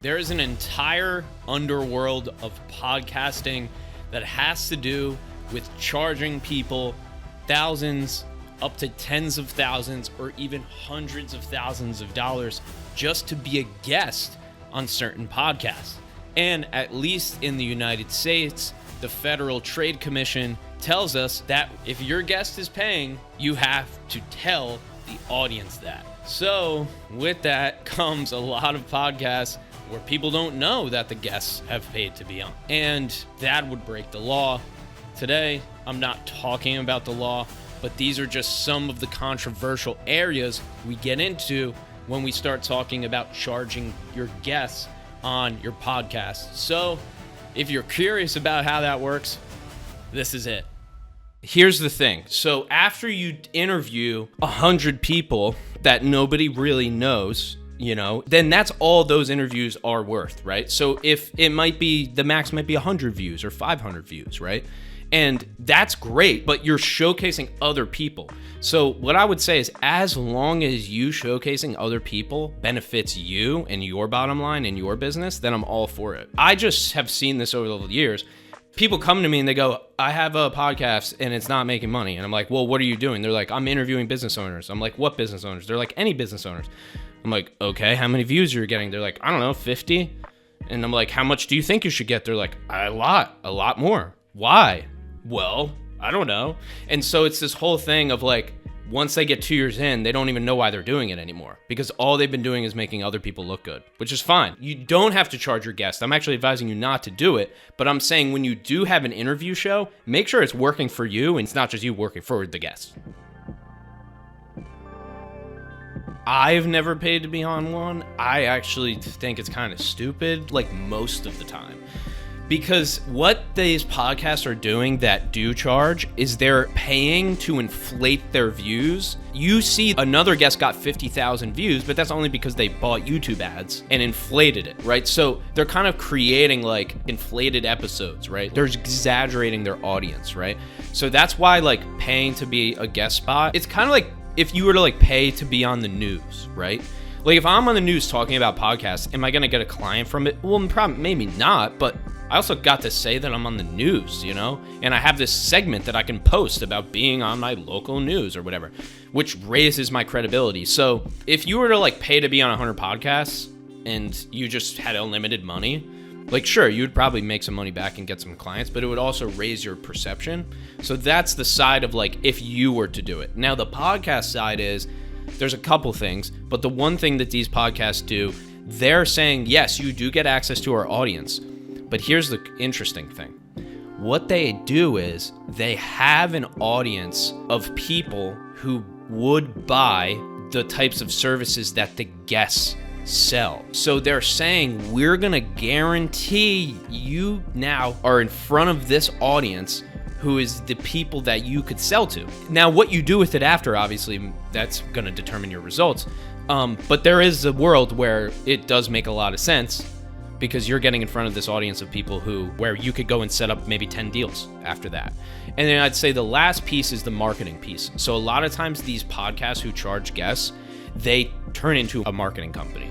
There is an entire underworld of podcasting that has to do with charging people thousands, up to tens of thousands, or even hundreds of thousands of dollars just to be a guest on certain podcasts. And at least in the United States, the Federal Trade Commission tells us that if your guest is paying, you have to tell the audience that. So with that comes a lot of podcasts where people don't know that the guests have paid to be on. And that would break the law. Today, I'm not talking about the law, but these are just some of the controversial areas we get into when we start talking about charging your guests on your podcast. So if you're curious about how that works, this is it. Here's the thing. So after you interview 100 people that nobody really knows, then that's all those interviews are worth, right? So if it might be, the max might be 100 views or 500 views, right? And that's great, but you're showcasing other people. So what I would say is, as long as you showcasing other people benefits you and your bottom line and your business, then I'm all for it. I just have seen this over the years. People come to me and they go, I have a podcast and it's not making money. And I'm like, well, what are you doing? They're like, I'm interviewing business owners. I'm like, what business owners? They're like, any business owners. I'm like, okay, how many views are you getting? They're like, I don't know, 50. And I'm like, how much do you think you should get? They're like, a lot more. Why? Well, I don't know. And so it's this whole thing of like, once they get 2 years in, they don't even know why they're doing it anymore, because all they've been doing is making other people look good, which is fine. You don't have to charge your guests. I'm actually advising you not to do it, but I'm saying when you do have an interview show, make sure it's working for you and it's not just you working for the guests. I've never paid to be on one. I actually think it's kind of stupid, like most of the time. Because what these podcasts are doing that do charge is they're paying to inflate their views. You see another guest got 50,000 views, but that's only because they bought YouTube ads and inflated it, right? So they're kind of creating like inflated episodes, right? They're exaggerating their audience, right? So that's why like paying to be a guest spot, it's kind of like if you were to like pay to be on the news, right? Like if I'm on the news talking about podcasts, am I going to get a client from it? Well, maybe not, but I also got to say that I'm on the news, and I have this segment that I can post about being on my local news or whatever, which raises my credibility. So if you were to like pay to be on 100 podcasts and you just had unlimited money, like sure, you'd probably make some money back and get some clients, but it would also raise your perception. So that's the side of like, if you were to do it. Now the podcast side is, there's a couple things, but the one thing that these podcasts do, they're saying, yes, you do get access to our audience. But here's the interesting thing. What they do is they have an audience of people who would buy the types of services that the guests sell. So they're saying, we're going to guarantee you now are in front of this audience who is the people that you could sell to. Now, what you do with it after, obviously, that's going to determine your results. But there is a world where it does make a lot of sense, because you're getting in front of this audience of people where you could go and set up maybe 10 deals after that. And then I'd say the last piece is the marketing piece. So a lot of times these podcasts who charge guests, they turn into a marketing company.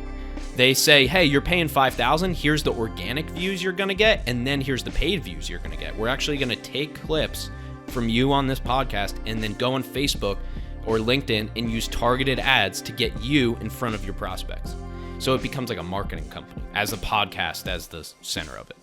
They say, hey, you're paying $5,000, here's the organic views you're gonna get, and then here's the paid views you're gonna get. We're actually gonna take clips from you on this podcast and then go on Facebook or LinkedIn and use targeted ads to get you in front of your prospects. So it becomes like a marketing company, as a podcast as the center of it.